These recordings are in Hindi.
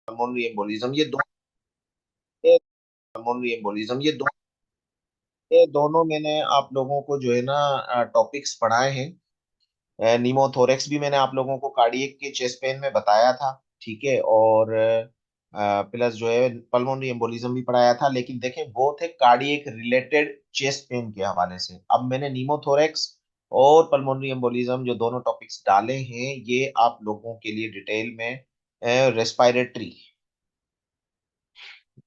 पल्मोनरी एम्बोलिज्म, ये दोनों मैंने आप लोगों को जो है ना टॉपिक्स पढ़ाए हैं। निमोथोरेक्स भी मैंने आप लोगों को कार्डियक के चेस्ट पेन में बताया था, ठीक है। और प्लस जो है पल्मोनरी एम्बोलिज्म भी पढ़ाया था, लेकिन देखें वो थे कार्डियक रिलेटेड चेस्ट पेन के हवाले से। अब मैंने निमोथोरेक्स और पल्मोनरी एम्बोलिज्म जो दोनों टॉपिक्स डाले हैं, ये आप लोगों के लिए डिटेल में रेस्पिरेटरी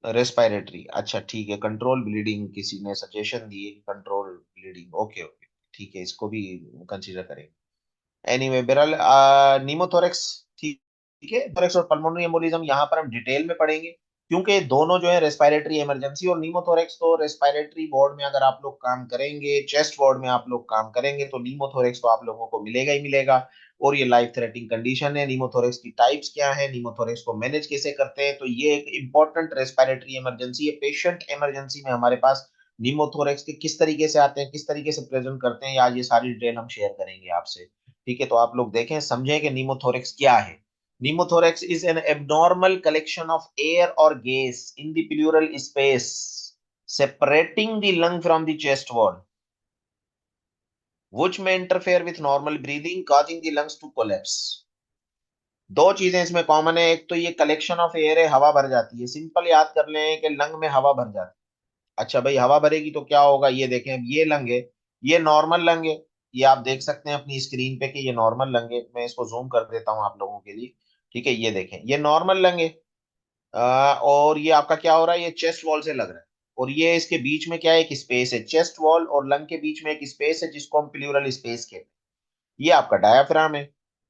रेस्पिरेटरी, अच्छा ठीक है। कंट्रोल ब्लीडिंग किसी ने सजेशन दी है, कंट्रोल ब्लीडिंग, ओके ओके, ठीक है, इसको भी कंसीडर करेंगे। एनीवे बहरहाल निमोथोरेक्स, ठीक ठीक है। थोरेक्स और पल्मोनरी एम्बोलिज्म यहाँ पर हम डिटेल में पढ़ेंगे, क्योंकि दोनों जो है रेस्पिरेटरी इमरजेंसी। और निमोथोरेक्स तो रेस्पिरेटरी वार्ड में अगर आप लोग काम करेंगे, चेस्ट वार्ड में आप लोग काम करेंगे, तो निमोथोरेक्स तो आप लोगों को मिलेगा ही मिलेगा। और ये लाइफ थ्रेटनिंग कंडीशन है। निमोथोरेक्स की टाइप्स क्या है, निमोथोरेक्स को मैनेज कैसे करते हैं, तो ये एक इंपॉर्टेंट रेस्पिरेटरी इमरजेंसी है। पेशेंट इमरजेंसी में हमारे पास निमोथोरेक्स के किस तरीके से आते हैं, किस तरीके से प्रेजेंट करते हैं, आज ये सारी डिटेल हम शेयर करेंगे आपसे, ठीक है। तो आप लोग देखें, समझें कि निमोथोरेक्स क्या है। Pneumothorax is an abnormal collection of air or gas in the pleural space separating the lung from the chest wall, which may interfere with normal breathing, causing the lungs to collapse. दो चीजें इसमें कॉमन है। एक तो ये कलेक्शन ऑफ एयर है, हवा भर जाती है। सिंपल याद कर लें कि लंग में हवा भर जाती है। अच्छा भाई, हवा भरेगी तो क्या होगा, ये देखें, अब ये लंग है, ये नॉर्मल लंग है। ये आप देख सकते हैं अपनी स्क्रीन पे कि ये नॉर्मल लंग है। मैं इसको जूम कर देता हूं आप लोगों के लिए, ठीक है। ये देखें, ये नॉर्मल लंग है। और ये आपका क्या हो रहा है, ये चेस्ट वॉल से लग रहा है। और ये इसके बीच में क्या है, एक स्पेस है। चेस्ट वॉल और लंग के बीच में एक स्पेस है, जिसको हम प्लूरल स्पेस कहते हैं। ये आपका डायाफ्राम है।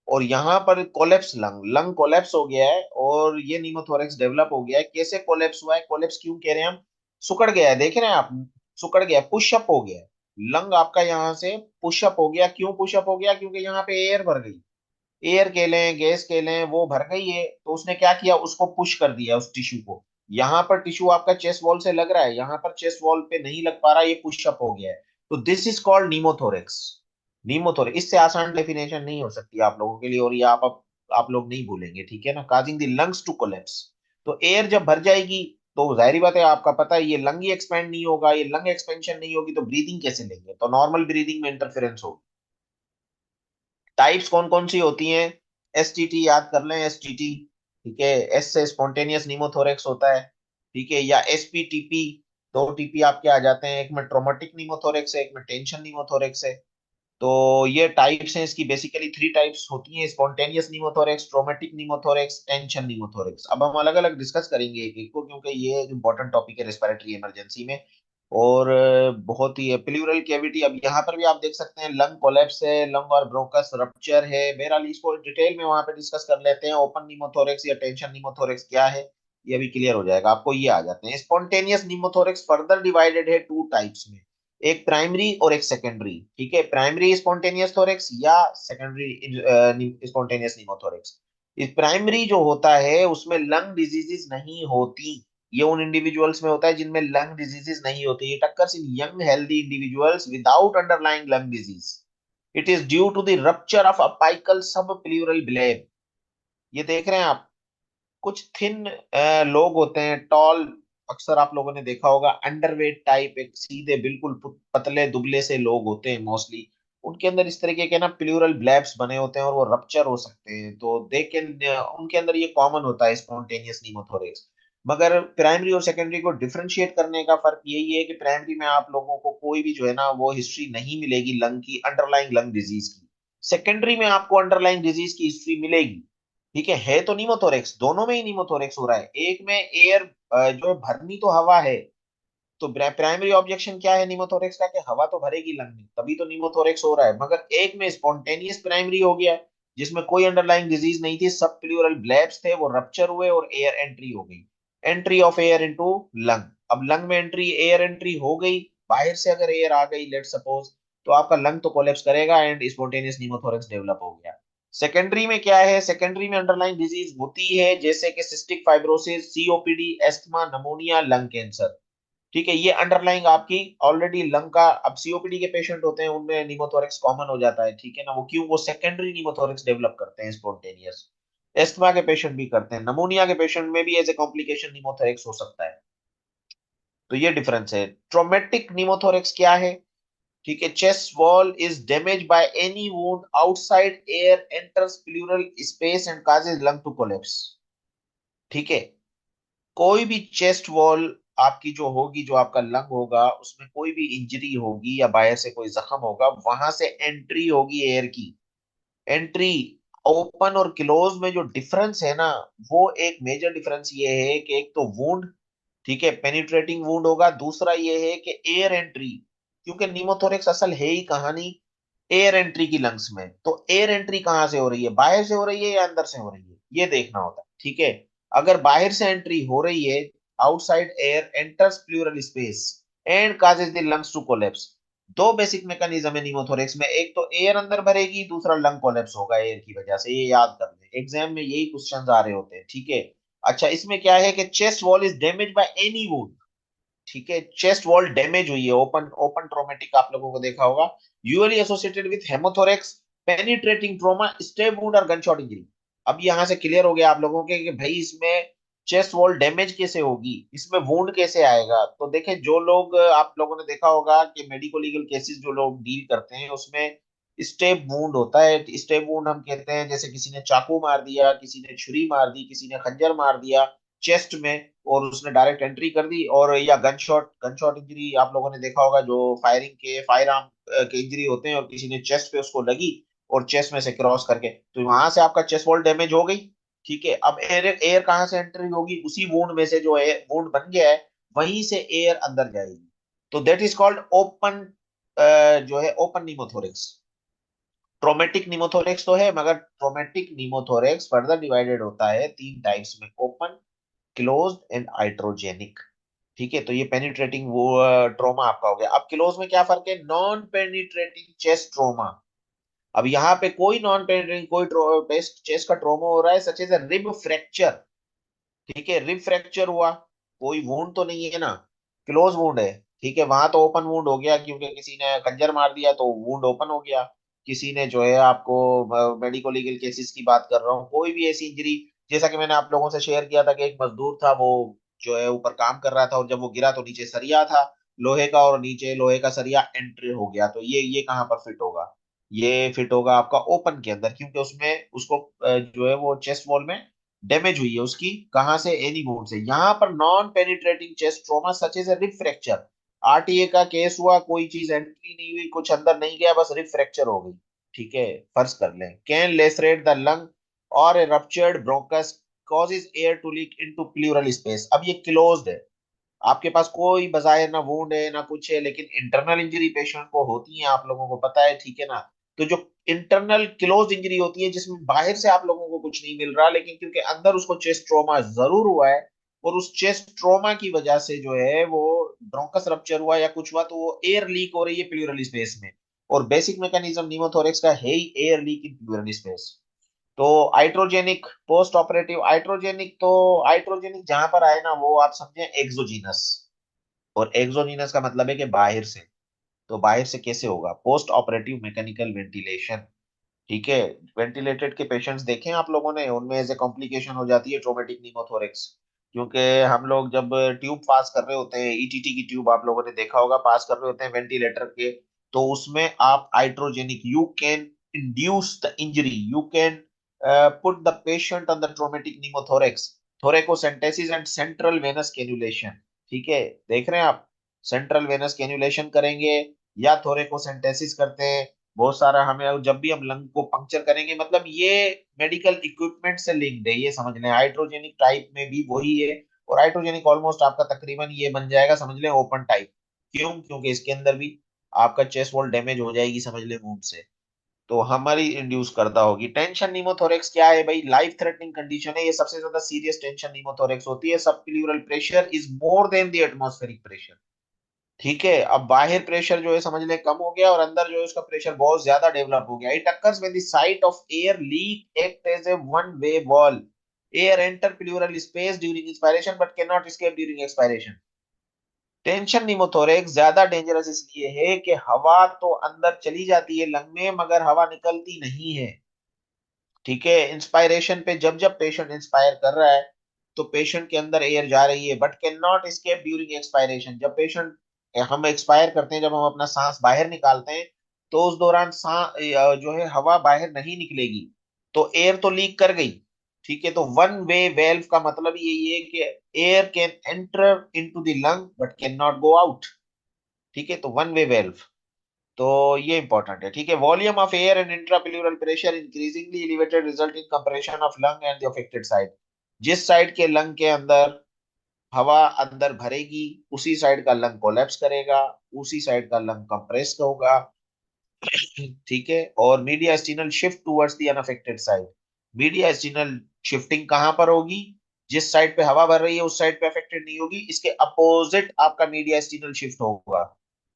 और यहाँ पर कोलेप्स, लंग लंग कोलेप्स हो गया है, और ये निमोथोरेक्स डेवलप हो गया है। कैसे कोलेप्स हुआ है, कोलेप्स क्यों कह रहे हैं हम, सिकुड़ गया है, देख रहे हैं आप, सिकुड़ गया, पुशअप हो गया है। लंग आपका यहाँ से पुशअप हो गया। क्यों पुशअप हो गया, क्योंकि यहाँ पे एयर भर गई। एयर के लें, गैस के लें, वो भर गई है, तो उसने क्या किया, उसको पुश कर दिया उस टिश्यू को। यहाँ पर टिश्यू आपका चेस्ट वॉल से लग रहा है, यहाँ पर चेस्ट वॉल पे नहीं लग पा रहा, ये पुशअप हो गया है। तो दिस इज कॉल्ड नीमोथोरेक्स। नीमोथोरेक्स, इससे आसान डेफिनेशन नहीं हो सकती आप लोगों के लिए, और ये आप लोग नहीं भूलेंगे, ठीक है ना। Causing the lungs to collapse, तो एयर जब भर जाएगी, तो जाहिर बात है, आपका पता है, ये लंग ही एक्सपेंड नहीं होगा। ये लंग एक्सपेंशन नहीं होगी तो ब्रीदिंग कैसे लेंगे, तो नॉर्मल ब्रीदिंग में इंटरफेरेंस होगी। टाइप्स कौन कौन सी होती हैं, एसटीटी याद कर लें, एसटीटी, ठीक है। एस से स्पॉन्टेनियस निमोथोरेक्स होता है, ठीक है, या एसपीटीपी। दो टीपी आपके आ जाते हैं, एक में ट्रोमेटिक निमोथोरेक्स है, एक में टेंशन निमोथोरेक्स है। तो ये टाइप्स हैं इसकी, बेसिकली थ्री टाइप्स होती हैं, स्पॉन्टेनियस निमोथोरेक्स, ट्रोमेटिक निमोथोरेक्स, टेंशन निमोथोरेक्स। अब हम अलग अलग डिस्कस करेंगे एक एक को, क्योंकि ये एक इंपॉर्टेंट टॉपिक है रेस्पिरेटरी इमरजेंसी में। और बहुत ही प्लूरल कैविटी, अब यहाँ पर भी आप देख सकते हैं, लंग कोलेप्स है, लंग और ब्रोंकस रप्चर है। बहरहाल इसको डिटेल में वहां पे डिस्कस कर लेते हैं। ओपन निमोथोरेक्स या टेंशन निमोथोरेक्स क्या है, ये भी क्लियर हो जाएगा आपको। ये आ जाते हैं स्पॉन्टेनियस निमोथोरेक्स, फर्दर डिवाइडेड है टू टाइप्स में, एक प्राइमरी और एक सेकेंडरी, ठीक है। प्राइमरी स्पॉन्टेनियस थोरेक्स या सेकेंडरी स्पॉन्टेनियस निमोथोरेक्स। इस प्राइमरी जो होता है उसमें लंग डिजीजेस नहीं होती। ये उन इंडिविजुअल्स में होता है जिनमें लंग डिजीजेस नहीं होती। ये टक्कर in young healthy individuals without underlying lung disease. It is due to the rupture of apical subpleural bleb. ये देख रहे हैं आप, कुछ थिन लोग होते हैं, टॉल, अक्सर आप लोगों ने देखा होगा, अंडरवेट टाइप, एक सीधे बिल्कुल पतले दुबले से लोग होते हैं मोस्टली। उनके अंदर इस तरीके के ना प्लूरल ब्लैब्स बने होते हैं, और वो रप्चर हो सकते हैं, तो दे कैन, उनके अंदर ये कॉमन होता है स्पॉन्टेनियस निमोथोरेक्स। मगर प्राइमरी और सेकेंडरी को डिफरेंशिएट करने का फर्क यही है कि प्राइमरी में आप लोगों को कोई भी जो है ना वो हिस्ट्री नहीं मिलेगी लंग की, अंडरलाइंग लंग डिजीज की। सेकेंडरी में आपको अंडरलाइंग डिजीज की हिस्ट्री मिलेगी, ठीक है। तो निमोथोरेक्स, दोनों में ही निमोथोरेक्स हो रहा है। एक में एयर जो है भरनी तो हवा है, तो प्राइमरी ऑब्जेक्शन क्या है निमोथोरेक्स का, कि हवा तो भरेगी लंग में, तभी तो निमोथोरेक्स हो रहा है। मगर एक में स्पॉन्टेनियस प्राइमरी हो गया, जिसमें कोई अंडरलाइंग डिजीज नहीं थी, सब प्लूरल ब्लैब्स थे, वो रप्चर हुए और एयर एंट्री हो गई, entry of air into lung. अब लंग में एंट्री, एयर एंट्री हो गई, बाहर से अगर एयर आ गई, लेट सपोज, तो आपका लंग तो कोलेप्स करेगा एंड स्पॉन्टेनियस निमोथोरेक्स डेवलप हो गया। सेकेंडरी में क्या है, सेकेंडरी में अंडरलाइंग डिजीज होती है, जैसे कि cystic fibrosis, COPD, asthma, pneumonia, lung cancer, ठीक है। ये अंडरलाइंग आपकी ऑलरेडी लंग का, अब सीओपीडी के पेशेंट होते हैं उनमें निमोथोरेक्स कॉमन हो जाता है, ठीक है ना। वो क्यों, वो सेकेंडरी निमोथोरेक्स डेवलप करते हैं स्पॉन्टेनियस। एस्थमा के पेशेंट भी करते हैं, नमोनिया के पेशेंट में भी एज ए कॉम्प्लिकेशन निमोथोरेक्स हो सकता है। तो ये डिफरेंस है। ट्रोमेटिक निमोथोरेक्स क्या है? ठीक है, chest wall is damage by any wound outside air enters pleural space and causes lung to collapse. ठीक है, कोई भी चेस्ट वॉल आपकी जो होगी, जो आपका लंग होगा, उसमें कोई भी इंजरी होगी या बाहर से कोई जख्म होगा, वहां से एंट्री होगी एयर की। एंट्री ओपन और क्लोज में जो डिफरेंस है ना, वो एक मेजर डिफरेंस ये है कि एक तो वुंड, ठीक है, पेनिट्रेटिंग वुंड होगा। दूसरा ये है कि एयर एंट्री, क्योंकि निमोथोरेक्स असल है ही कहानी एयर एंट्री की लंग्स में। तो एयर एंट्री कहाँ से हो रही है, बाहर से हो रही है या अंदर से हो रही है, ये देखना होता है। ठीक है, अगर बाहर से एंट्री हो रही है, outside air enters pleural space and causes the lungs to collapse. दो बेसिक मैकेनिज्म है निमोथोरेक्स में, एक तो एयर अंदर भरेगी, दूसरा लंग कोलैप्स होगा एयर की वजह से। ये याद कर ले, एग्जाम में यही क्वेश्चंस आ रहे होते हैं। ठीक है, अच्छा, इसमें क्या है कि chest wall is damage by any wound. ठीक है, चेस्ट वॉल डैमेज हुई है, ओपन ओपन ट्रोमेटिक आप लोगों को देखा होगा, usually associated with haemothorax, penetrating trauma, stab wound और गनशॉट इंजरी। अब यहां से क्लियर हो गया आप लोगों के कि भाई इसमें चेस्ट वॉल डैमेज कैसे होगी, इसमें वुंड कैसे आएगा। तो देखें, जो लोग आप लोगों ने देखा होगा कि मेडिको लीगल केसेस जो लोग डील करते हैं, उसमें स्टेप वुंड होता है। स्टेप वुंड हम कहते हैं जैसे किसी ने चाकू मार दिया, किसी ने छुरी मार दी, किसी ने खंजर मार दिया चेस्ट में, और उसने डायरेक्ट एंट्री कर दी। और या गनशॉट गनशॉट इंजरी आप लोगों ने देखा होगा, जो फायरिंग के फायर आर्म के इंजरी होते हैं, और किसी ने चेस्ट पे उसको लगी और चेस्ट में से क्रॉस करके, तो वहां से आपका चेस्ट वॉल डैमेज हो गई। ठीक है, अब एयर एयर कहाँ से एंट्री होगी, उसी वुंड में से, जो एयर वुंड बन गया है वहीं से एयर अंदर जाएगी। तो दैट इज कॉल्ड ओपन, जो है ओपन निमोथोरिक्स। ट्रोमेटिक निमोथोरेक्स तो है, मगर ट्रोमेटिक निमोथोरेक्स फर्दर डिवाइडेड होता है तीन टाइप्स में, ओपन, क्लोज्ड एंड आइट्रोजेनिक। ठीक है, तो ये पेनिट्रेटिंग वो ट्रोमा आपका हो गया। अब क्लोज में क्या फर्क है, नॉन पेनिट्रेटिंग चेस्ट ट्रोमा। अब यहाँ पे कोई नॉन पेनिट्रेटिंग, कोई चेस्ट का ट्रोमा हो रहा है, सच एज रिब फ्रैक्चर। ठीक है, रिब फ्रैक्चर हुआ, कोई वुंड तो नहीं है ना, क्लोज वुंड है। ठीक है, वहां तो ओपन वुंड हो गया, क्योंकि किसी ने खंजर मार दिया तो वुंड ओपन हो गया। किसी ने जो है आपको, मेडिको लीगल केसेस की बात कर रहा हूँ, कोई भी ऐसी इंजरी, जैसा कि मैंने आप लोगों से शेयर किया था कि एक मजदूर था, वो जो है ऊपर काम कर रहा था, और जब वो गिरा तो नीचे सरिया था लोहे का, और नीचे लोहे का सरिया एंट्री हो गया। तो ये कहाँ पर फिट होगा, ये फिट होगा आपका ओपन के अंदर, क्योंकि उसमें उसको जो है वो चेस्ट वॉल में डैमेज हुई है उसकी, कहां से, एनी बोन से। यहां पर non penetrating chest trauma such as rib fracture, RTA का केस हुआ, कोई चीज एंट्री नहीं हुई, कुछ अंदर नहीं गया, बस रिब फ्रैक्चर हो गई। ठीक है, फर्ज कर लें, कैन लेसरेट द लंग और a ruptured bronchus causes air to leak into pleural space. अब ये क्लोज्ड है, आपके पास कोई बजाय ना वुंड है ना कुछ है, लेकिन इंटरनल इंजरी पेशेंट को होती है, आप लोगों को पता है। ठीक है ना, तो जो इंटरनल क्लोज इंजरी होती है, जिसमें बाहर से आप लोगों को कुछ नहीं मिल रहा, लेकिन क्योंकि अंदर उसको चेस्ट ट्रॉमा जरूर हुआ है, और उस चेस्ट ट्रॉमा की वजह से जो है वो ब्रोंकस रप्चर हुआ या कुछ हुआ, तो वो एयर लीक हो रही है प्लूरल स्पेस में। और बेसिक मैकेनिज्म निमोथोरेक्स का है ही air leak in pleural space. तो आइट्रोजेनिक पोस्ट ऑपरेटिव, आइट्रोजेनिक जहां पर आए ना, वो आप समझे एक्सोजीनस। और एक्सोजीनस का मतलब है कि बाहर से। तो बाहर से कैसे होगा, पोस्ट ऑपरेटिव मैकेनिकल वेंटिलेशन। ठीक है, वेंटिलेटेड के पेशेंट्स देखे हैं आप लोगों ने, उनमें ऐसे कॉम्प्लिकेशन हो जाती है ट्रोमेटिक निमोथोरेक्स। क्योंकि हम लोग जब ट्यूब पास कर रहे होते हैं, ईटीटी की ट्यूब आप लोगों ने देखा होगा, पास कर रहे होते हैं वेंटिलेटर के, तो उसमें आप iatrogenic, you can induce the injury, you can put the patient on the traumatic pneumothorax, thoracocentesis and central venous cannulation. ठीक है, देख रहे हैं आप, सेंट्रल वेनस कैन्युलेशन करेंगे या थोरेकोसेंटेसिस करते हैं। बहुत सारा हमें, जब भी हम लंग को पंक्चर करेंगे, मतलब ये मेडिकल इक्विपमेंट से लिंक्ड है, ये समझ लें। हाइड्रोजेनिक टाइप में भी वही है, और हाइड्रोजेनिक ऑलमोस्ट आपका तकरीबन ये बन जाएगा, समझ लें, ओपन टाइप। क्यों, क्योंकि इसके अंदर भी आपका चेस्ट वॉल डैमेज हो जाएगी, समझ लें, वुंड से। तो हमारी इंड्यूस करता होगी। टेंशन निमोथोरेक्स क्या है भाई, लाइफ थ्रेटनिंग कंडीशन है, ये सबसे ज्यादा सीरियस टेंशन निमोथोरेक्स होती है। सब plural pressure is more than the atmospheric pressure. ठीक है, अब बाहर प्रेशर जो है समझ लें कम हो गया, और अंदर जो है उसका प्रेशर बहुत ज्यादा डेवलप हो गया। It occurs when the site of air leak act as a one way valve, air enter pleural space during inspiration but can not escape during expiration. Tension pneumothorax ज्यादा डेंजरस इसलिए है कि हवा तो अंदर चली जाती है लंग में, मगर हवा निकलती नहीं है। ठीक है, इंस्पायरेशन पे जब जब पेशेंट इंस्पायर कर रहा है तो पेशेंट के अंदर एयर जा रही है, but can not escape during expiration. जब पेशेंट, हम एक्सपायर करते हैं, जब हम अपना सांस बाहर निकालते हैं, तो उस दौरान जो है हवा बाहर नहीं निकलेगी, तो एयर तो लीक कर गई। ठीक है, तो वन वे वेल्व का मतलब यही है कि air can enter into the lung but can not go out. ठीक है, तो वन वे वेल्व, तो ये इंपॉर्टेंट है। ठीक है, volume of air and intrapleural pressure increasingly elevated result in compression of lung and the affected side. जिस साइड के लंग के अंदर हवा अंदर भरेगी, उसी साइड का लंग कोलैप्स करेगा, उसी साइड का लंग कंप्रेस होगा। ठीक है, और mediastinal shift towards the unaffected side. Mediastinal shifting कहां पर होगी? जिस साइड पे हवा भर रही है उस साइड पे अफेक्टेड नहीं होगी, इसके अपोजिट आपका मीडिया स्टीनल शिफ्ट होगा,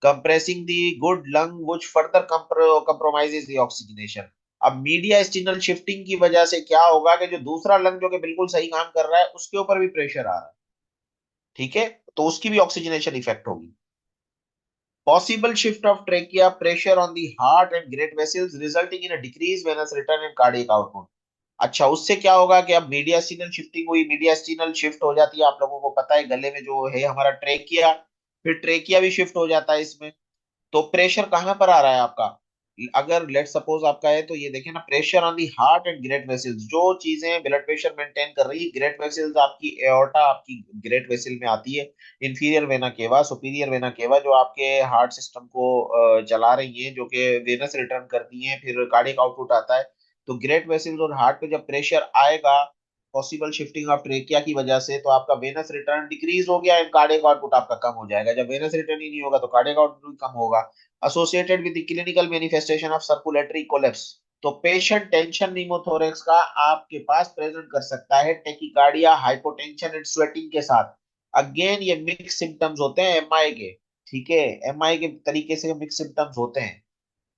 compressing the good lung which further compromises the oxygenation. अब मीडिया स्टीनल शिफ्टिंग की वजह से क्या होगा कि जो दूसरा लंग जो कि बिल्कुल सही काम कर रहा है उसके ऊपर भी प्रेशर आ रहा है। ठीक है, तो उसकी भी ऑक्सीजनेशन इफेक्ट होगी। Possible shift of trachea pressure on the heart and great vessels resulting in a decreased venous return and cardiac output। अच्छा, उससे क्या होगा कि अब मीडियास्टिनल शिफ्टिंग हुई, मीडियास्टिनल शिफ्ट हो जाती है, आप लोगों को पता है गले में जो है हमारा ट्रेकिया, फिर ट्रेकिया भी शिफ्ट हो जाता है इसमें। तो प्रेशर कहां पर आ रहा है आपका? अगर लेट सपोज आपका है तो ये देखिए ना, pressure on the heart and great vessels, जो चीजें ब्लड प्रेशर मेंटेन कर रही है, ग्रेट वेसल्स आपकी एओर्टा आपकी ग्रेट वेसल में आती है, inferior vena cava, superior vena cava, जो आपके हार्ट सिस्टम को चला रही है, जो कि वेनस रिटर्न करती हैं, फिर कार्डियक आउटपुट आता है। तो ग्रेट वेसल्स और हार्ट पे जब प्रेशर आएगा पॉसिबल शिफ्टिंग ऑफ ट्रेकिया की वजह से, तो आपका वेनस रिटर्न डिक्रीज हो गया एंड कार्डियक आउटपुट आपका कम हो जाएगा। जब वेनस रिटर्न ही नहीं होगा तो कार्डियक आउटपुट कम होगा, associated with the clinical manifestation of circulatory collapse। तो पेशेंट टेंशन निमोथोरेक्स का आपके पास प्रेजेंट कर सकता है टेकिकार्डिया, हाइपोटेंशन एंड स्वेटिंग के साथ। अगेन ये मिक्स सिम्टम्स होते हैं एमआई के। ठीक है, एमआई के तरीके से मिक्स सिम्टम्स होते हैं,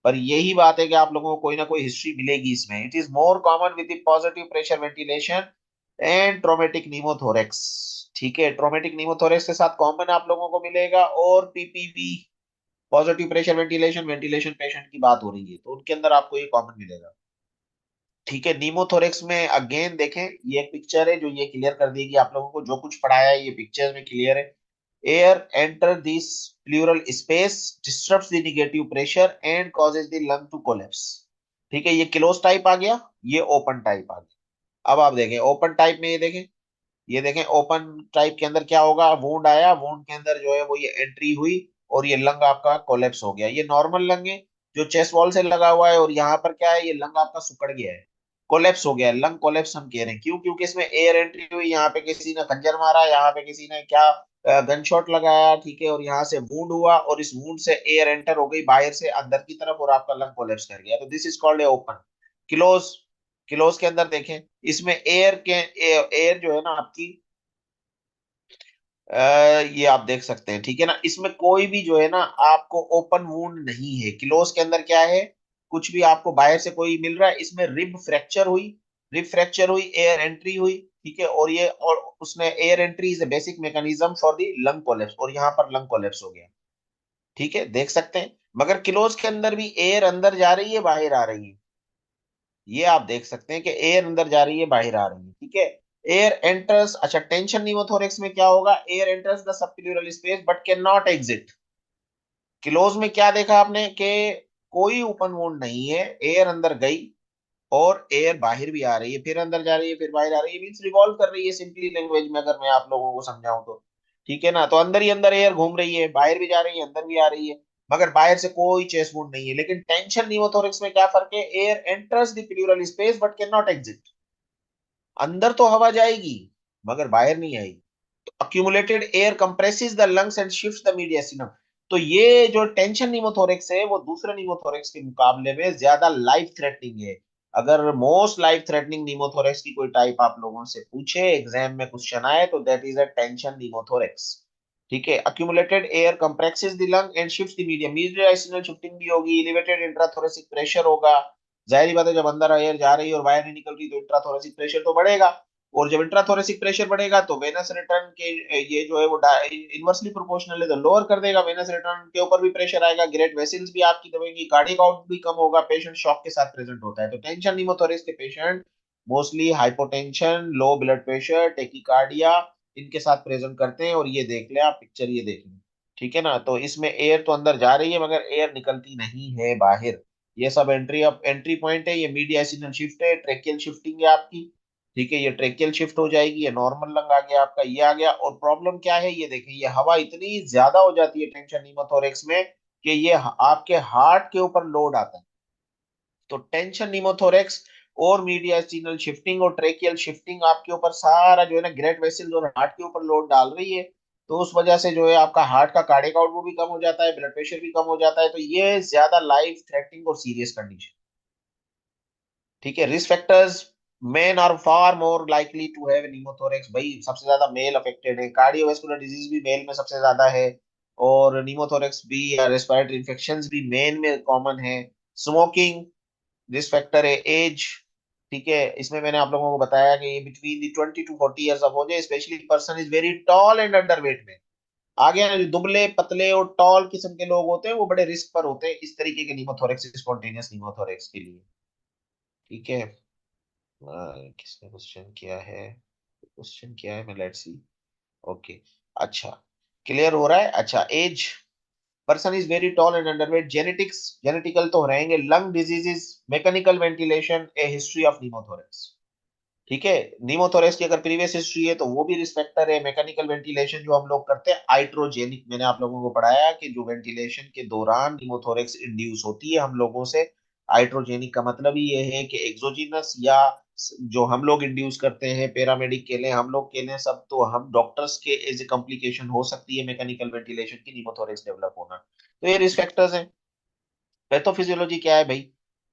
पर यही बात है कि आप लोगों को कोई ना कोई हिस्ट्री मिलेगी इसमें। It is more common with the positive pressure ventilation and traumatic pneumothorax. ठीक है, ट्रोमेटिक निमोथोरेक्स के साथ कॉमन आप लोगों को मिलेगा, और PPV, positive pressure ventilation, ventilation patient की बात हो रही है तो उनके अंदर आपको ये कॉमन मिलेगा। ठीक है, नीमोथोरेक्स में अगेन देखें, ये एक पिक्चर है जो ये क्लियर कर देगी आप लोगों को, जो कुछ पढ़ाया है ये पिक्चर्स में क्लियर है। Air enter this pleural space, disturbs the negative pressure and causes the lung to collapse. ठीक है, ये क्लोज टाइप आ गया, ये ओपन टाइप आ गया। अब आप देखें ओपन टाइप में, ये देखें ओपन टाइप के अंदर क्या होगा, वुंड आया, वुंड के अंदर जो है वो ये एंट्री हुई, और ये लंग आपका कोलेप्स हो गया। ये नॉर्मल लंग है जो चेस्ट वॉल से लगा हुआ है, और यहाँ पर क्या है, ये लंग आपका सिकुड़ गया है, कोलेप्स हो गया है। लंग कोलेप्स हम कह रहे हैं क्यों? क्योंकि इसमें एयर एंट्री हुई, यहाँ पे किसी ने खंजर मारा, यहाँ पे किसी ने क्या गन शॉट लगाया, ठीक है, और यहाँ से वुंड हुआ, और इस वुंड से एयर एंटर हो गई बाहर से अंदर की तरफ, और आपका लंग कोलेप्स कर गया। तो this is called a open. Close, close के अंदर देखें, इसमें एयर जो है ना आपकी, ये आप देख सकते हैं। ठीक है ना, इसमें कोई भी जो है ना आपको ओपन वुंड नहीं है। क्लोज के अंदर क्या है, कुछ भी आपको बाहर से कोई मिल रहा है, इसमें रिब फ्रैक्चर हुई, रिब फ्रैक्चर हुई, एयर एंट्री हुई। ठीक है, और ये और उसने air entry is a basic mechanism for the lung collapse, और यहाँ पर लंग कोलेप्स हो गया। ठीक है, देख सकते हैं, मगर क्लोज के अंदर भी एयर अंदर जा रही है बाहर आ रही है, ये आप देख सकते हैं कि एयर अंदर जा रही है बाहर आ रही है। ठीक है, एयर एंटर्स, अच्छा टेंशन निमोथोरेक्स में क्या होगा, air enters the subpleural space but can not exit. Close में क्या देखा आपने कि कोई ओपन वुंड नहीं है, एयर अंदर गई और एयर बाहर भी आ रही है, फिर अंदर जा रही है, फिर बाहर आ रही है, मींस रिवॉल्व कर रही है सिंपली लैंग्वेज में अगर मैं आप लोगों को समझाऊं तो। ठीक है ना, तो अंदर ही अंदर एयर घूम रही है, बाहर भी जा रही है, अंदर भी आ रही है, मगर बाहर से कोई चेस्ट वुंड नहीं है। लेकिन टेंशन निमोथोरेक्स में क्या फर्क है, air enters the pleural space but can not exit. अंदर तो हवा जाएगी मगर बाहर नहीं आएगी। तो accumulated air compresses the lungs and shifts the mediastinum. तो ये जो टेंशन निमोथोरेक्स है वो दूसरे निमोथोरेक्स के मुकाबले में ज्यादा लाइफ थ्रेटनिंग है। अगर मोस्ट लाइफ थ्रेटनिंग निमोथोरेक्स की कोई टाइप आप लोगों से पूछे एग्जाम में क्वेश्चन आए तो that is a tension pneumothorax. ठीक है, accumulated air compresses the lung and shifts the medium, mediastinal shifting भी होगी, एलिवेटेड इंट्राथोरेसिक प्रेशर होगा। जाहिर बात है जब अंदर एयर जा रही है और बाहर नहीं निकल रही तो इंट्राथोरेसिक प्रेशर तो बढ़ेगा। और जब इंट्राथोरेसिक प्रेशर बढ़ेगा तो वेनस रिटर्न के ये जो है वो इनवर्सली प्रोपोर्शनल है, तो लोअर कर देगा, वेनस रिटर्न के ऊपर भी प्रेशर आएगा, ग्रेट वेसल्स भी आपकी दबेंगी, कार्डियक आउटपुट भी कम होगा, पेशेंट शॉक के साथ प्रेजेंट होता है। तो टेंशन निमोथोरेक्स के patient mostly hypotension, low blood pressure, tachycardia इनके साथ प्रेजेंट करते हैं। और ये देख ले आप पिक्चर, ये देख ले, ठीक है ना। तो इसमें एयर तो अंदर जा रही है मगर एयर निकलती नहीं है बाहर। ये सब एंट्री पॉइंट है, ये मीडिया सिग्नल शिफ्ट है, ट्रेकियल शिफ्टिंग है आपकी, ठीक है। ये ट्रेकियल शिफ्ट हो जाएगी, ये नॉर्मल लंग आ गया आपका, ये आ गया। और प्रॉब्लम क्या है, ये देखिए, ये हवा इतनी ज्यादा हो जाती है टेंशन निमोथोरेक्स में कि ये आपके हार्ट के ऊपर लोड आता है। तो टेंशन निमोथोरेक्स और मीडिया सिग्नल शिफ्टिंग और ट्रेकियल शिफ्टिंग आपके ऊपर सारा जो है ना ग्रेट वेसल और हार्ट के ऊपर लोड डाल रही है। तो उस वजह से जो है आपका हार्ट का कार्डियक आउटपुट भी कम हो जाता है, ब्लड प्रेशर भी कम हो जाता है। तो ये ज्यादा लाइफ थ्रेटनिंग और सीरियस कंडीशन, ठीक है। Risk factors, men are far more likely to have pneumothorax, भाई सबसे ज्यादा मेल अफेक्टेड है, कार्डियोवास्कुलर डिजीज भी मेल में सबसे ज्यादा है, और निमोथोरेक्स भी या रेस्पिरेटरी इन्फेक्शंस भी मेन में कॉमन है। स्मोकिंग रिस्क फैक्टर है, एज, ठीक है। इसमें मैंने आप लोगों को बताया कि between the 20 to 40 years of हो जाए, specially person is very tall and underweight में आ गया ना, जो दुबले पतले और टॉल किस्म के लोग होते हैं वो बड़े रिस्क पर होते हैं इस तरीके के निमोथोरेक्स, स्पॉन्टेनियस निमोथोरेक्स के लिए, ठीक है। किसने क्वेश्चन किया है, क्वेश्चन किया है मैं, लेट्स सी। ओके, अच्छा, क्लियर हो रहा है। अच्छा, age, person is very tall and underweight, genetics, genetical तो रहेंगे, lung diseases, mechanical ventilation, a history of pneumothorax, ठीक है। निमोथोरेक्स की अगर प्रीवियस हिस्ट्री है तो वो भी रिस्क फैक्टर है। मैकेनिकल वेंटिलेशन जो हम लोग करते हैं आइट्रोजेनिक, मैंने आप लोगों को पढ़ाया कि जो वेंटिलेशन के दौरान निमोथोरेक्स इंड्यूस होती है हम लोगों से, आइट्रोजेनिक का मतलब ही ये है कि एक्सोजीनस या जो हम लोग इंड्यूस करते हैं, पैरामेडिक के लिए, हम लोग के लिए सब, तो हम डॉक्टर्स के एज ए कॉम्प्लिकेशन हो सकती है मैकेनिकल वेंटिलेशन की निमोथोरेक्स डेवलप होना। तो ये रिस्क फैक्टर्स हैं। पैथोफिजियोलॉजी क्या है भाई,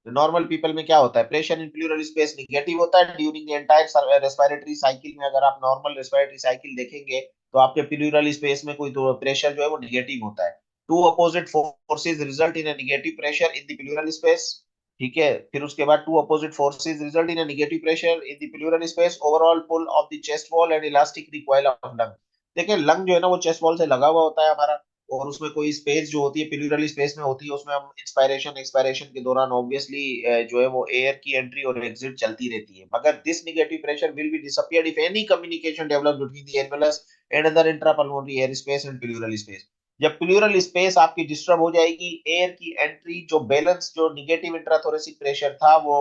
नॉर्मल पीपल में क्या होता है, pressure in pleural space negative होता है during the entire respiratory cycle में। अगर आप नॉर्मल रेस्पिरेटरी साइकिल देखेंगे तो आपके प्लूरल स्पेस में कोई तो प्रेशर जो है वो निगेटिव होता है। Two opposite forces result in a negative pressure in the pleural space, ठीक है। फिर उसके बाद two opposite forces result in a negative pressure in the pleural space, overall pull of the chest wall and elastic recoil of lung. देखिए लंग जो है ना वो चेस्ट वॉल से लगा हुआ होता है हमारा, और उसमें कोई स्पेस जो होती है प्लूरल स्पेस में होती है, उसमें हम इंस्पायरेशन एक्सपायरेशन के दौरान ऑब्वियसली जो है वो एयर की एंट्री और एग्जिट चलती रहती है। मगर this negative pressure will be disappeared if any communication develop between the alveolus and other intrapulmonary air space and pleural space. जब प्लूरल स्पेस आपकी डिस्टर्ब हो जाएगी, एयर की एंट्री जो बैलेंस, जो निगेटिव इंट्राथोरेसिक प्रेशर था वो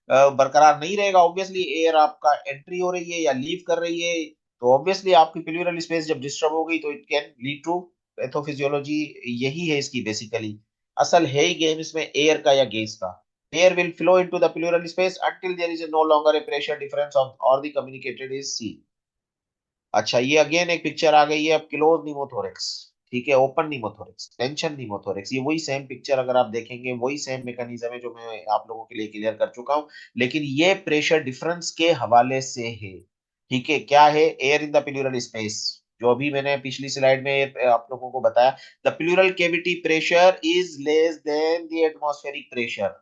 बरकरार नहीं रहेगा। ऑब्वियसली एयर आपका एंट्री हो रही है या लीव कर रही है, तो ऑब्वियसली आपकी प्लूरल स्पेस जब डिस्टर्ब हो गई तो it can lead to pathophysiology. यही है इसकी बेसिकली, असल है ही गेम इसमें एयर का या गैस का। Air will flow into the pleural space until there is no longer a pressure difference of or the communicated is seen। अच्छा, ये अगेन एक पिक्चर आ गई है अब, क्लोज निमोथोरेक्स, ठीक है, ओपन निमोथोरेक्स, टेंशन निमोथोरेक्स, ये वही सेम पिक्चर अगर आप देखेंगे वही सेम मैकेनिज्म है जो मैं आप लोगों के लिए क्लियर कर चुका हूं, लेकिन ये प्रेशर डिफरेंस के हवाले से है, ठीक है। क्या है, air in the pleural space, जो अभी मैंने पिछली स्लाइड में आप लोगों को बताया, the pleural cavity pressure is less than the atmospheric pressure.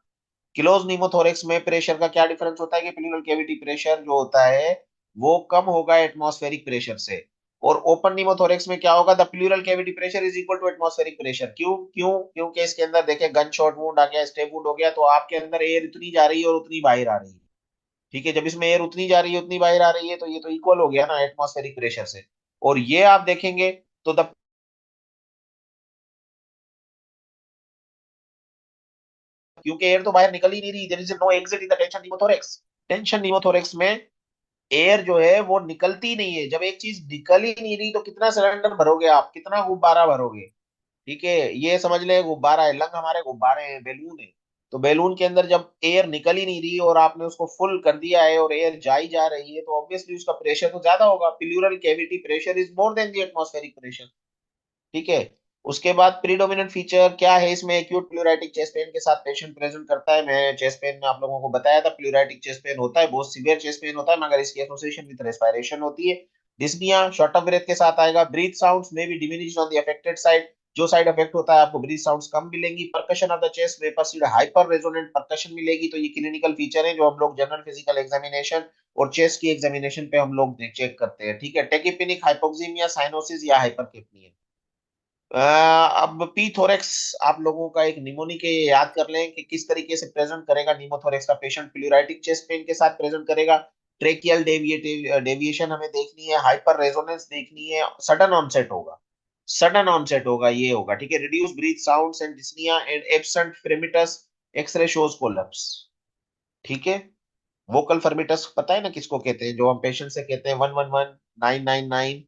Close pneumothorax में प्रेशर का क्या डिफरेंस होता है कि प्लूरल कैविटी प्रेशर जो होता है वो कम होगा एटमॉस्फेरिक प्रेशर से। और ओपन निमोथोरेक्स में क्या होगा, the pleural cavity pressure is equal to atmospheric pressure. क्यों क्यों क्योंकि इसके अंदर देखे गन शॉट वुंड आ गया, स्टेप वुंड हो गया, तो आपके अंदर एयर इतनी जा रही है और उतनी बाहर आ रही है, ठीक है। जब इसमें एयर उतनी जा रही है उतनी बाहर आ रही है तो ये तो इक्वल हो गया ना एटमॉस्फेरिक प्रेशर से। और ये आप देखेंगे तो द, क्योंकि एयर तो बाहर निकल ही नहीं रही, there is no exit in the tension pneumothorax. Tension pneumothorax में एयर जो है वो निकलती नहीं है। जब एक चीज निकल ही नहीं रही तो कितना सिलेंडर भरोगे आप, कितना गुब्बारा भरोगे, ठीक है। ये समझ ले गुब्बारा है, लंग हमारे गुब्बारे हैं, बैलून है। तो बैलून के अंदर जब एयर निकल ही नहीं रही और आपने उसको फुल कर दिया है और एयर जा ही जा रही है, तो ऑब्वियसली उसका प्रेशर तो ज्यादा होगा, plural cavity pressure is more than the atmospheric pressure, ठीक है। उसके बाद प्रीडोमिनेंट फीचर क्या है इसमें, एक्यूट प्लूराइटिक चेस्ट पेन के साथ पेशेंट प्रेजेंट करता है। मैं चेस्ट पेन में आप लोगों को बताया था, प्लूराइटिक चेस्ट पेन होता है, बहुत सीवियर चेस्ट पेन होता है, मगर इसकी एसोसिएशन विद रेस्पिरेशन होती है। डिस्निया शॉर्ट ऑफ ब्रेथ के साथ आएगा, breath sounds may be diminished on the affected side, जो साइड इफेक्ट होता है, आपको ब्रीथ साउंड्स कम मिलेंगी। परकशन ऑफ द चेस्ट वेपर सीड हाइपर रेजोनेंट परकशन मिलेगी। तो ये क्लिनिकल फीचर है जो हम लोग जनरल फिजिकल एग्जामिनेशन और चेस्ट की एग्जामिनेशन पे हम लोग चेक करते हैं, ठीक है। टेकिपिनिक हाइपोक्सीमिया साइनोसिस या हाइपरकेपनिया। अब पी थोरेक्स आप लोगों का एक निमोनिक है, ये याद कर लें कि किस तरीके से प्रेजेंट करेगा निमोथोरेक्स का पेशेंट। प्लूराइटिक चेस्ट पेन के साथ प्रेजेंट करेगा। ट्रेकियल डेविएशन हमें देखनी है, हाइपर रेजोनेंस देखनी है, सडन ऑनसेट होगा। सडन ऑनसेट होगा, ये होगा, ठीक है। Reduce breath sounds and dyspnoea and absent fremitus, X-ray shows collapse, ठीक है। वोकल फर्मिटस पता है ना किसको कहते हैं, जो हम पेशेंट से कहते हैं 111 999,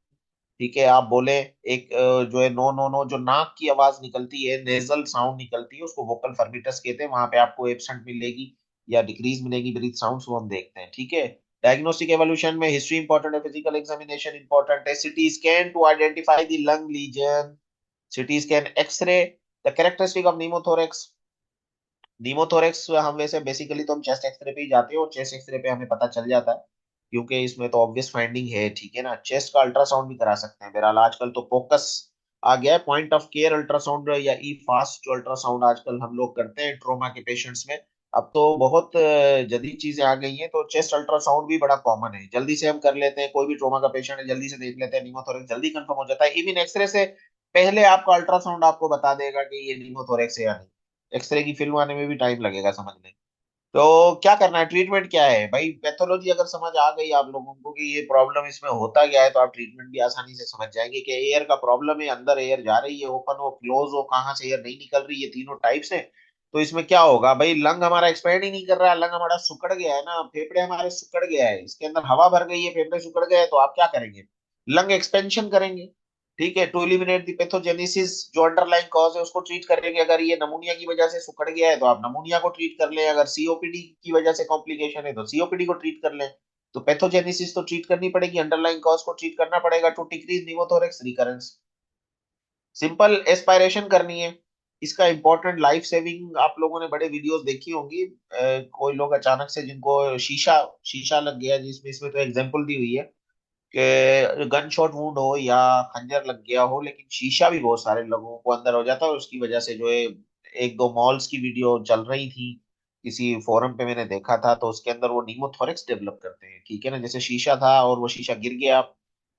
ठीक है। आप बोले एक जो है नो नो नो, जो नाक की आवाज निकलती है, नेजल साउंड निकलती है, उसको वोकल फर्बिटस कहते हैं। वहां पे आपको एब्सेंट मिलेगी या डिक्रीज मिलेगी ब्रीथ साउंड्स, वो हम देखते हैं, ठीक है। डायग्नोस्टिक एवोल्यूशन में हिस्ट्री इंपॉर्टेंट है, फिजिकल एग्जामिनेशन इंपॉर्टेंट है, CT scan to identify the lung lesion, CT scan, X-ray. The characteristic of pneumothorax, pneumothorax हम वैसे बेसिकली तो हम चेस्ट एक्सरे पे ही जाते हैं, और चेस्ट एक्सरे पे हमें पता चल जाता है क्योंकि इसमें तो ऑब्वियस फाइंडिंग है, ठीक है ना। चेस्ट का अल्ट्रासाउंड भी करा सकते हैं बहरहाल, आजकल तो फोकस आ गया है, पॉइंट ऑफ केयर अल्ट्रासाउंड या ई फास्ट जो अल्ट्रासाउंड आजकल हम लोग करते हैं ट्रोमा के पेशेंट्स में। अब तो बहुत जदीद चीजें आ गई हैं, तो चेस्ट अल्ट्रासाउंड भी बड़ा कॉमन है, जल्दी से हम कर लेते हैं। कोई भी ट्रोमा का पेशेंट है, जल्दी से देख लेते हैं, निमोथोरेक्स जल्दी कंफर्म हो जाता है। इवन एक्सरे से पहले आपका अल्ट्रासाउंड आपको बता देगा कि ये निमोथोरेक्स है या नहीं। एक्सरे की फिल्म आने में भी टाइम लगेगा समझने। तो क्या करना है, ट्रीटमेंट क्या है भाई? पैथोलॉजी अगर समझ आ गई आप लोगों को कि ये प्रॉब्लम इसमें होता क्या है, तो आप ट्रीटमेंट भी आसानी से समझ जाएंगे कि एयर का प्रॉब्लम है, अंदर एयर जा रही है, ओपन हो क्लोज हो, कहाँ से एयर नहीं निकल रही है, तीनों टाइप से। तो इसमें क्या होगा भाई, लंग हमारा एक्सपैंड ही नहीं कर रहा है, लंग हमारा सुकड़ गया है ना, फेफड़े हमारे सुकड़ गया है, इसके अंदर हवा भर गई है, फेफड़े सुकड़ गए हैं, तो आप क्या करेंगे? लंग एक्सपेंशन करेंगे, ठीक है, टू एलिमिनेट द पैथोजेनेसिस, जो अंडरलाइन कॉज है उसको ट्रीट करेंगे। अगर ये नमूनिया की वजह से सिकुड़ गया है तो आप नमूनिया को ट्रीट कर लें, अगर सीओपीडी की वजह से कॉम्प्लिकेशन है तो सीओपीडी को ट्रीट कर लें। तो पैथोजेनेसिस तो ट्रीट करनी पड़ेगी, अंडरलाइन कॉज को ट्रीट करना पड़ेगा to decrease pneumothorax recurrence. Simple aspiration करनी है। इसका इंपॉर्टेंट लाइफ सेविंग आप लोगों ने बड़े वीडियोस देखी होंगी। कोई लोग अचानक से जिनको शीशा शीशा लग गया, जिसमें इसमें तो एग्जांपल दी हुई है कि गन शॉट वुंड हो या खंजर लग गया हो, लेकिन शीशा भी बहुत सारे लोगों को अंदर हो जाता है, और उसकी वजह से जो है एक दो मॉल्स की वीडियो चल रही थी, किसी फोरम पे मैंने देखा था, तो उसके अंदर वो निमोथोरेक्स डेवलप करते हैं, ठीक है ना। जैसे शीशा था और वो शीशा गिर गया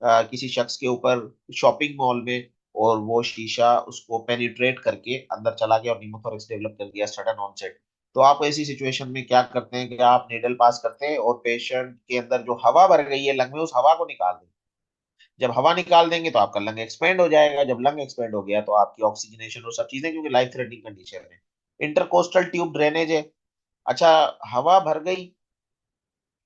किसी शख्स के ऊपर शॉपिंग मॉल में, और वो शीशा उसको पेनिट्रेट करके अंदर चला गया और निमोथोरेक्स डेवलप कर दिया सडन ऑनसेट। तो आप ऐसी सिचुएशन में क्या करते हैं कि आप नीडल पास करते हैं और पेशेंट के अंदर जो हवा भर गई है लंग में, उस हवा को निकाल दें। जब हवा निकाल देंगे तो आपका लंग एक्सपेंड हो जाएगा, जब लंग एक्सपेंड हो गया तो आपकी ऑक्सीजनेशन और सब चीजें, क्योंकि लाइफ थ्रेटनिंग कंडीशन है। इंटरकोस्टल ट्यूब ड्रेनेज है। अच्छा, हवा भर गई,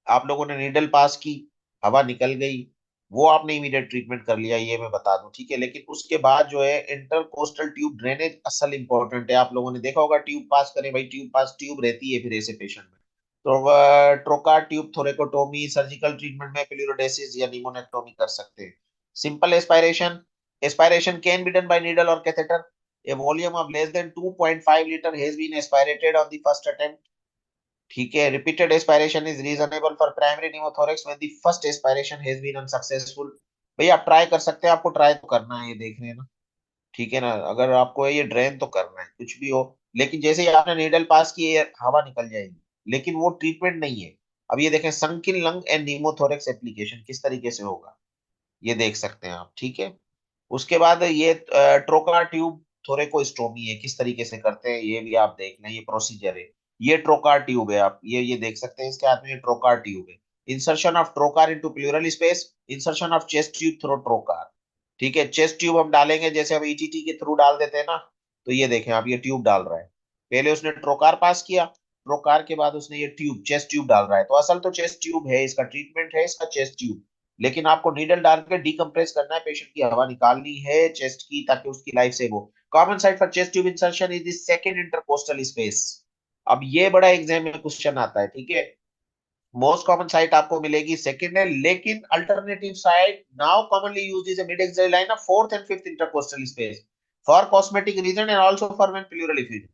आप लोगों ने नीडल पास की, हवा निकल गई, वो आपने इमीडिएट ट्रीटमेंट कर लिया, ये मैं बता दूं, ठीक है। लेकिन उसके बाद जो है इंटरकोस्टल ट्यूब ड्रेनेज असल इंपॉर्टेंट है। आप लोगों ने देखा होगा ट्यूब पास करें भाई, ट्यूब पास ट्यूब रहती है फिर ऐसे पेशेंट में। तो ट्रोका ट्यूब थोरेकोटोमी, सर्जिकल ट्रीटमेंट में प्लूरोडेसिस या निमोनेक्टोमी कर सकते हैं। Simple aspiration, aspiration can be done by needle और catheter. A volume of less than 2.5 liter has been aspirated on the first attempt, ठीक है। Repeated aspiration is reasonable for primary pneumothorax when the first aspiration has been unsuccessful. भैया आप ट्राई कर सकते हैं, आपको ट्राई तो करना है, ये देख रहे हैं ना, ठीक है ना। अगर आपको ये ड्रेन तो करना है कुछ भी हो, लेकिन जैसे ही आपने नीडल पास की है, हवा निकल जाएगी, लेकिन वो ट्रीटमेंट नहीं है। अब ये देखें संकिन लंग एंड निमोथोरेक्स एप्लीकेशन किस तरीके से होगा, ये देख सकते हैं आप, ठीक है। उसके बाद ये ट्रोका ट्यूब थोरेकोस्टोमी है, किस तरीके से करते हैं ये भी आप देख लें, ये प्रोसीजर है। ये ट्रोकार ट्यूब है, आप ये देख सकते हैं इसके हाथ में, ये ट्रोकार ट्यूब है। Insertion of trocar into pleural space, insertion of chest tube through trocar, ठीक है। चेस्ट ट्यूब हम डालेंगे जैसे हम ईटीटी के थ्रू डाल देते हैं ना, तो ये देखें आप, ये ट्यूब डाल रहा है। पहले उसने ट्रोकार पास किया, ट्रोकार के बाद उसने ये ट्यूब चेस्ट ट्यूब डाल रहा है, तो असल तो चेस्ट ट्यूब है, इसका ट्रीटमेंट है इसका चेस्ट ट्यूब। लेकिन आपको नीडल डाल के डीकम्प्रेस करना है, पेशेंट की हवा निकालनी है चेस्ट की, ताकि उसकी लाइफ सेव हो। Common site for chest tube insertion is the second intercostal space. अब ये बड़ा एग्जाम में क्वेश्चन आता है, ठीक है। मोस्ट कॉमन साइट आपको मिलेगी सेकंड है, लेकिन alternative site now commonly used is a mid axial line of fourth and fifth intercostal space for cosmetic reason and also for when pleural effusion.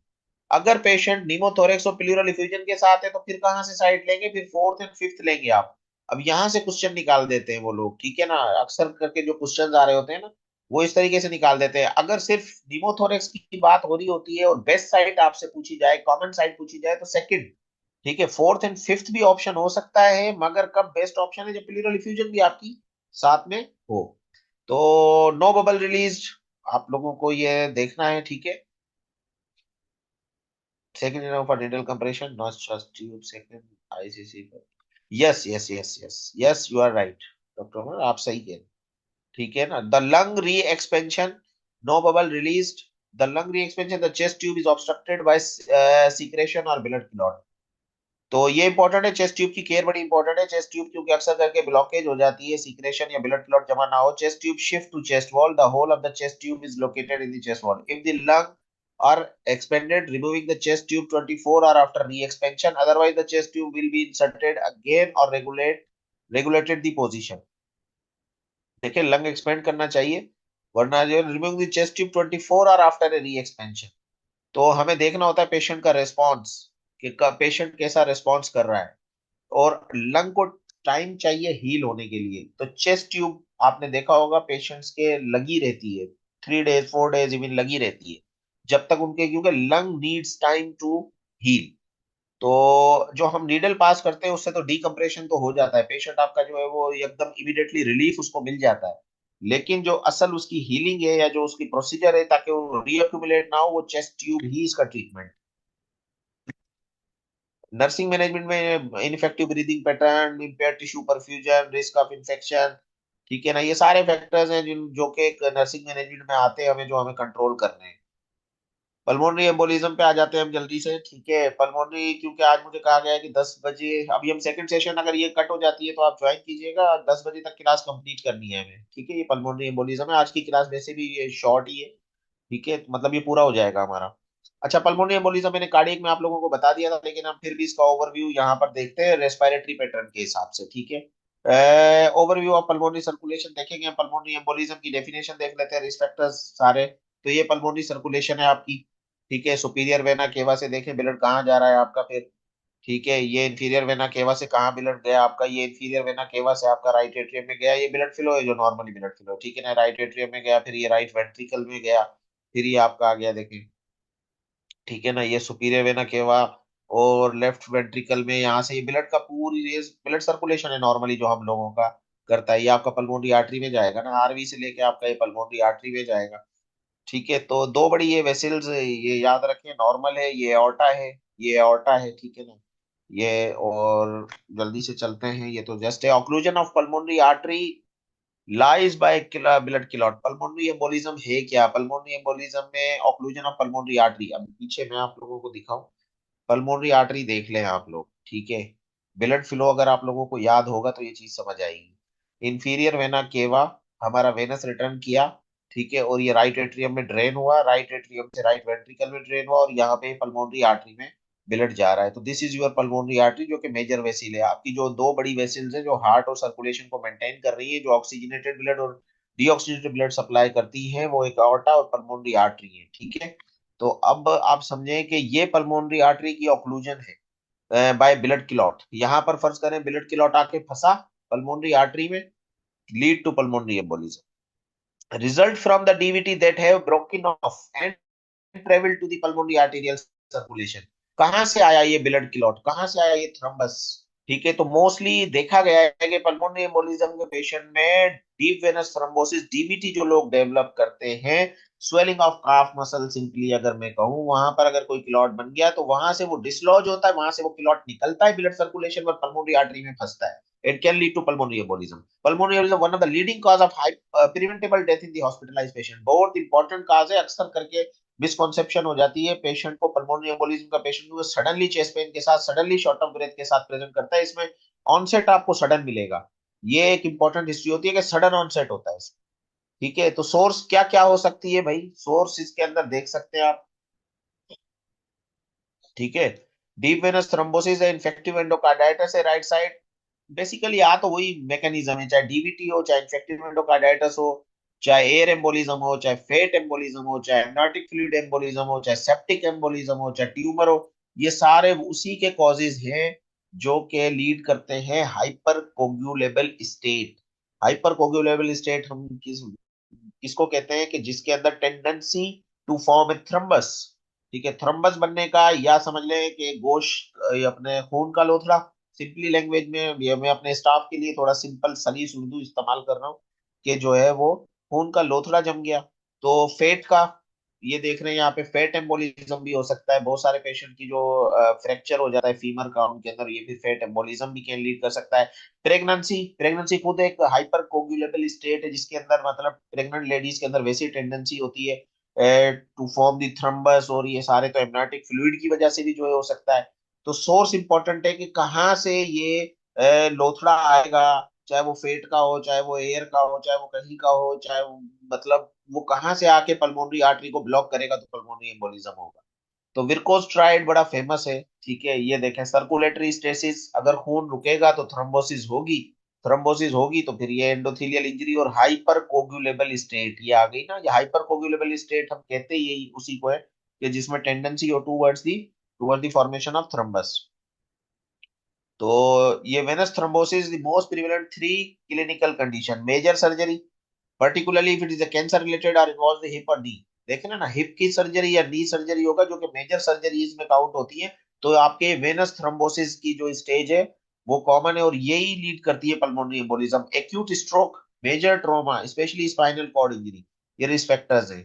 अगर पेशेंट निमोथोरेक्स और प्लूरल इफ्यूजन के साथ है तो फिर कहां से साइट लेंगे, फिर फोर्थ एंड फिफ्थ लेंगे आप। अब यहां से क्वेश्चन निकाल देते हैं वो लोग, ठीक है ना, अक्सर करके जो क्वेश्चन आ रहे होते हैं ना, वो इस तरीके से निकाल देते हैं। अगर सिर्फ निमोथोरेक्स की बात हो रही होती है और बेस्ट साइट आपसे पूछी जाए, कॉमन साइट पूछी जाए, तो सेकंड। ठीक है, फोर्थ एंड फिफ्थ भी ऑप्शन हो सकता है, मगर कब बेस्ट ऑप्शन है, जब प्लीरल इफ्यूजन भी आपकी साथ में हो। तो नो बबल रिलीज आप लोगों को ये देखना है, ठीक है। Second for dental compression not just tube, second ICC. Yes yes yes yes yes, you are right doctor Umar, आप सही कह रहे हैं। ठीक है ना, the lung re-expansion, no bubble released. The lung re-expansion, the chest tube is obstructed by secretion और ब्लड क्लॉट। तो ये इंपॉर्टेंट है, चेस्ट ट्यूब की केयर बड़ी इंपॉर्टेंट है। चेस्ट ट्यूब क्योंकि अक्सर करके ब्लॉकेज हो जाती है, सीक्रेशन या ब्लड क्लॉट जमा ना हो। Chest tube shift to chest wall, the hole of the chest tube is located in the chest wall if the lung are expanded, removing the chest tube 24 hour after re-expansion. Otherwise, the chest tube will be inserted again or regulated the position. देखिए, लंग एक्सपेंड करना चाहिए, वरना जो removing the chest tube 24 hour after a re-expansion. तो हमें देखना होता है पेशेंट का रेस्पॉन्स, कि पेशेंट कैसा रेस्पॉन्स कर रहा है। और लंग को टाइम चाहिए हील होने के लिए, तो चेस्ट ट्यूब आपने देखा होगा पेशेंट्स के लगी रहती है, 3 डेज 4 डेज इवन लगी रहती है, जब तक उनके, क्योंकि lung needs time to heal. तो जो हम नीडल पास करते हैं उससे तो डीकम्प्रेशन तो हो जाता है, पेशेंट आपका जो है वो एकदम इमीडिएटली रिलीफ उसको मिल जाता है। लेकिन जो असल उसकी हीलिंग है या जो उसकी प्रोसीजर है ताकि वो रीअक्यूमुलेट ना हो, वो चेस्ट ट्यूब ही इसका ट्रीटमेंट। नर्सिंग मैनेजमेंट में ineffective breathing pattern, empire tissue perfusion, risk of infection, ठीक है ना, ये सारे फैक्टर्स हैं जिन जो कि एक नर्सिंग मैनेजमेंट में आते हैं, हमें जो हमें कंट्रोल करने हैं। पल्मोनरी एम्बोलिज्म पे आ जाते हैं हम जल्दी से, ठीक है। पल्मोनरी, क्योंकि आज मुझे कहा गया है कि 10 बजे, अभी हम सेकंड सेशन, अगर ये कट हो जाती है तो आप ज्वाइन कीजिएगा, 10 बजे तक क्लास कंप्लीट करनी है हमें, ठीक है। ये पल्मोनरी एम्बोलिज्म है, आज की क्लास वैसे भी ये शॉर्ट ही है, ठीक है, मतलब ये पूरा हो जाएगा हमारा। अच्छा, पल्मोनरी एम्बोलिज्म मैंने कार्डियक में आप लोगों को बता दिया था, लेकिन हम फिर भी इसका ओवरव्यू यहाँ पर देखते हैं रेस्पिरेटरी पैटर्न के हिसाब से, ठीक है। ओवरव्यू ऑफ पल्मोनरी सर्कुलेशन देखेंगे, पल्मोनरी एम्बोलिज्म की डेफिनेशन देख लेते हैं, रिस्क फैक्टर्स सारे। तो ये पल्मोनरी सर्कुलेशन है आपकी, ठीक है। सुपीरियर वेना केवा से देखें ब्लड कहाँ जा रहा है आपका, फिर ठीक है। ये इंफीरियर वेना केवा से कहाँ ब्लड गया आपका, ये इंफीरियर वेना केवा से आपका राइट एट्रियम में गया, ये ब्लड फ्लो है जो नॉर्मली ब्लड फ्लो, ठीक है ना, राइट एट्रियम में गया, फिर ये राइट वेंट्रिकल में गया, फिर ये आपका आ गया देखें, ठीक है ना, ये सुपीरियर वेना केवा और लेफ्ट वेंट्रिकल में, यहाँ से ये ब्लड का पूरी रेस ब्लड सर्कुलेशन है नॉर्मली जो हम लोगों का करता है, ये आपका पल्मोनरी आर्टरी में जाएगा ना, आरवी से लेके आपका ये पल्मोनरी आर्टरी में जाएगा, ठीक है। तो दो बड़ी ये वेसल्स, ये याद रखें, नॉर्मल है, ये एओर्टा है, ये एओर्टा है, ठीक है ना। ये और जल्दी से चलते हैं, ये तो जस्ट है occlusion of pulmonary artery lies bye blood clot. Pulmonary embolism है क्या, पल्मोनरी एम्बोलिज्म में ऑक्लूजन ऑफ पल्मोनरी आर्टरी, अब पीछे मैं आप लोगों को दिखाऊं, पल्मोनरी आर्टरी देख लें आप लोग, ठीक है। ब्लड फ्लो अगर आप लोगों को याद होगा तो ये चीज समझ आएगी। इंफीरियर वेना केवा हमारा वेनस रिटर्न किया, ठीक है, और ये राइट एट्रियम में ड्रेन हुआ, राइट एट्रियम से राइट वेंट्रिकल में ड्रेन हुआ, और यहाँ पे पल्मोनरी आर्टरी में ब्लड जा रहा है। तो this is your pulmonary artery, जो कि मेजर वेसिल है आपकी, जो दो बड़ी वेसिल्स है जो हार्ट और सर्कुलेशन को मेंटेन कर रही है, जो ऑक्सीजनेटेड ब्लड और डीऑक्सीजनेटेड ब्लड सप्लाई करती है, वो एक aorta और पल्मोनरी आर्टरी है, ठीक है। तो अब आप समझें कि ये पल्मोनरी आर्टरी की ऑक्लूजन है बाय ब्लड क्लॉट। यहां पर फर्ज करें ब्लड क्लॉट आके फंसा पल्मोनरी आर्टरी में, lead to pulmonary embolism, result from the DVT that have broken off and travel to the pulmonary arterial circulation. कहां से आया ये ब्लड क्लॉट, कहां से आया ये थ्रम्बस, ठीक है। तो मोस्टली देखा गया है कि पल्मोनरी एम्बोलिज्म के पेशेंट में डीप वेनस थ्रोम्बोसिस, डीवीटी जो लोग डेवलप करते हैं, swelling of calf muscle, simply अगर मैं कहूँ, वहां पर अगर कोई क्लॉट बन गया तो वहां से वो डिसलॉज होता है, वहां से वो क्लॉट निकलता है ब्लड सर्कुलेशन में, पल्मोनरी आर्टरी में फंसता है। It can lead to pulmonary embolism. Pulmonary embolism one of the leading cause of high preventable death in the hospitalized patient. बहुत इंपॉर्टेंट काज है, अक्सर करके मिसकॉन्सेप्शन हो जाती है पेशेंट को, पल्मोनरी एम्बोलिज्म का पेशेंट को सडनली चेस्ट पेन के साथ, सडनली शॉर्ट ऑफ ब्रेथ के साथ प्रेजेंट करता है, इसमें ऑनसेट आपको सडन मिलेगा, ये एक इंपॉर्टेंट हिस्ट्री होती है कि सडन ऑनसेट होता है, ठीक है। तो सोर्स क्या क्या हो सकती है भाई, सोर्स इसके अंदर देख सकते हैं आप, ठीक है। डीप वेनस थ्रोम्बोसिस है, इन्फेक्टिव एंडोकार्डाइटिस है राइट साइड, बेसिकली आ तो वही मैकेनिज्म है, चाहे डीवीटी हो, चाहे इन्फेक्टिव एंडोकार्डाइटिस हो, चाहे एयर एम्बोलिज्म हो, चाहे फेट एम्बोलिज्म हो, चाहे एमनाटिक फ्लूइड एम्बोलिज्म हो, चाहे सेप्टिक एम्बोलिज्म हो, चाहे ट्यूमर हो, ये सारे उसी के कॉजेज हैं जो के लीड करते हैं hyper coagulable state. Hyper coagulable state हम किसको कहते हैं कि जिसके अंदर tendency to form a thrombus, ठीक है, थ्रम्बस बनने का, या समझ लें कि गोश्त अपने खून का लोथड़ा। सिंपली लैंग्वेज में ये मैं अपने स्टाफ के लिए थोड़ा सिंपल सलीस उर्दू इस्तेमाल कर रहा हूँ कि जो है वो खून का लोथड़ा जम गया। तो फेट का, ये देख रहे हैं यहाँ पे, फेट एम्बोलिज्म भी हो सकता है। बहुत सारे पेशेंट की जो फ्रैक्चर हो जाता है फीमर का, उनके अंदर ये भी फेट एम्बोलिज्म भी कैन लीड कर सकता है। प्रेगनेंसी, प्रेगनेंसी खुद एक हाइपर कोगुलेबल स्टेट है, जिसके अंदर मतलब प्रेग्नेंट लेडीज के अंदर वैसी टेंडेंसी होती है टू फॉर्म दी थ्रम्बस, और ये सारे तो एमनाटिक फ्लूइड की वजह से भी जो है हो सकता है। तो सोर्स इंपॉर्टेंट है कि कहाँ से ये लोथड़ा आएगा, चाहे वो फेट का हो, चाहे वो एयर का हो, चाहे वो कहीं का हो, चाहे वो, मतलब वो कहाँ से आके पल्मोनरी आर्टरी को ब्लॉक करेगा, तो पल्मोनरी एम्बोलिज्म होगा। तो विरकोज स्ट्राइड बड़ा फेमस है, ठीक है। ये देखें, सर्कुलेटरी स्टेसिस, अगर खून रुकेगा तो थ्रोम्बोसिस होगी, थ्रोम्बोसिस होगी तो फिर ये एंडोथेलियल इंजरी। और हाइपर कोगुलेबल स्टेट ये आ गई ना, ये हाइपर कोगुलेबल स्टेट हम कहते ही यही उसी को है, कि जिसमें टेंडेंसी हो towards the formation of thrombus. तो ये venous thrombosis the most prevalent three clinical condition, major surgery particularly if it is a cancer related or involves the hip or knee। देखे ना, हिप की सर्जरी या नी सर्जरी होगा, जो कि मेजर सर्जरीज में काउंट होती है। तो आपके वेनस थ्रोम्बोसिस की जो स्टेज है वो कॉमन है, और यही लीड करती है pulmonary embolism, acute stroke, major trauma, specially spinal cord injury. ये रिस्क फैक्टर्स है।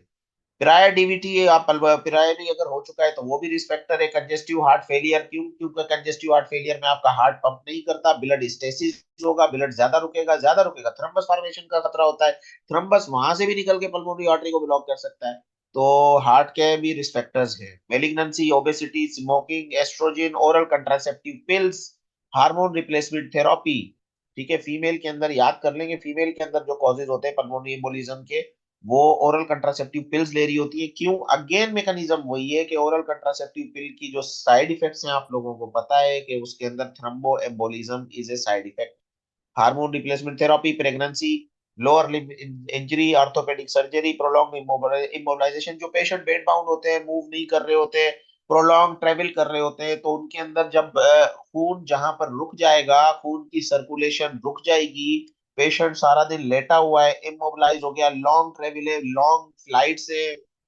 प्रायर डीवीटी, आप प्रायर अगर हो चुका है तो वो भी रिस्क फैक्टर है। कंजेस्टिव हार्ट फेलियर, क्यों, क्योंकि कंजेस्टिव हार्ट फेलियर में आपका हार्ट पंप नहीं करता, ब्लड स्टेसिस होगा, ब्लड ज्यादा रुकेगा, थ्रम्बस फॉर्मेशन का खतरा होता है, थ्रम्बस वहां से भी निकल के पल्मोनरी आर्टरी को ब्लॉक कर सकता है। तो हार्ट के भी रिस्क फैक्टर्स है। Malignancy, obesity, smoking, estrogen, oral contraceptive pills, hormone replacement therapy, ठीक है। फीमेल के अंदर याद कर लेंगे, फीमेल के अंदर जो कॉजेज होते हैं पल्मोनरी एम्बोलिज्म के, वो ओरल कंट्रासेप्टिव पिल्स ले रही होती है। क्यों, अगेन मैकेनिज्म वही है कि ओरल कंट्रासेप्टिव पिल की जो साइड इफेक्ट्स हैं आप लोगों को पता है कि उसके अंदर thromboembolism is a side effect. Hormone replacement therapy, pregnancy, lower limb injury, orthopaedic surgery, prolong immobilisation. जो पेशेंट बेड बाउंड होते हैं, मूव नहीं कर रहे होते हैं, प्रोलॉन्ग ट्रेवल कर रहे होते हैं, तो उनके अंदर जब खून जहां पर रुक जाएगा, खून की सर्कुलेशन रुक जाएगी, पेशेंट सारा दिन लेटा हुआ है, इमोबिलाइज हो गया, लॉन्ग ट्रेवल है, लॉन्ग फ्लाइट से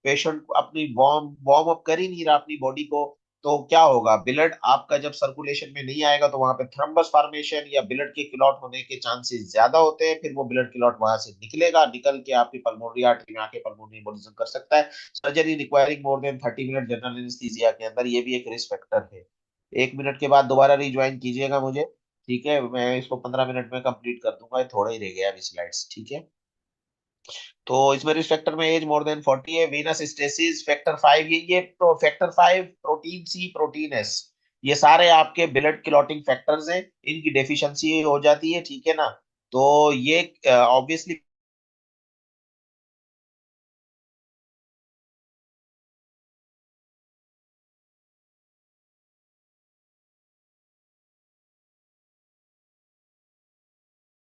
पेशेंट अपनी वार्म वार्म अप कर ही नहीं रहा अपनी बॉडी को, तो क्या होगा, ब्लड आपका जब सर्कुलेशन में नहीं आएगा तो वहां पे थ्रम्बस फॉर्मेशन या ब्लड के क्लॉट होने के चांसेस ज्यादा होते हैं। फिर वो ब्लड क्लॉट वहां से निकलेगा, निकल के आपकी पल्मोनरी आर्टरी में आके पल्मोनरी एम्बोलिज्म कर सकता है। Surgery requiring more than 30 minute general anaesthesia के अंदर, ये भी एक रिस्क फैक्टर है। 1 मिनट के बाद दोबारा रिज्वाइन कीजिएगा मुझे, ठीक है, मैं इसको 15 मिनट में कंप्लीट कर दूंगा, ये थोड़ा ही रह गया अभी स्लाइड्स, ठीक है। तो इसमें रिस्क फैक्टर में एज मोर देन 40 है, Venus stasis, factor 5, factor 5, protein C, protein S, ये सारे आपके ब्लड क्लॉटिंग फैक्टर्स हैं, इनकी डेफिशिएंसी हो जाती है, ठीक है ना। तो ये ऑब्वियसली